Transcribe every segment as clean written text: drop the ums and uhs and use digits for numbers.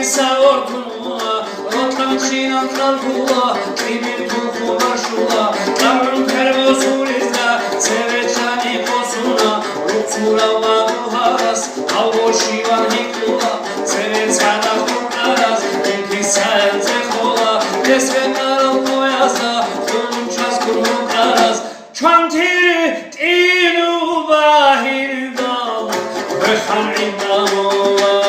saortuna Rotançinan kalkula Kimir tuhu marşula Tanrım pervozulizna Seveçani kosuna Rutsura vaduharas Alvo şivan hikula Sevet sadak kurtaras İnki senze kola Desve karal koyasa Kulunçaz kurmutaras Çantir tinu bahir dal Ve hamrin damola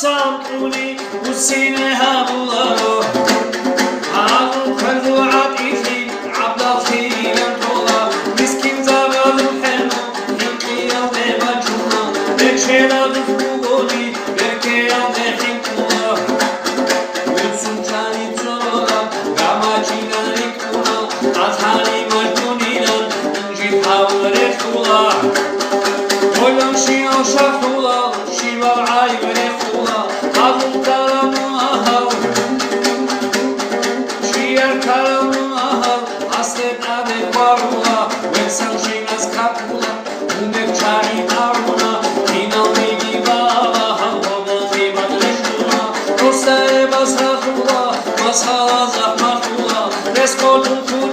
Samtuni usine habularo Alu kaldu atifi abdalfi yantola Miskin zavalu helmu hinki yavde bacuna Bekşela dufugoli berke yavde hinkula Yutsun çani çola gamacina rikuna Athani majmuninan injit havre kula Koylan şiyan şahtula şivar aygre kula Alın karamı ahal Şiyer karamı ahal Hasret adek varula Veksan şinas kapula Umek çari daruna İnan beni baba Havvama fibat reşuna Dostere basakula Basala zahmakula Reskodun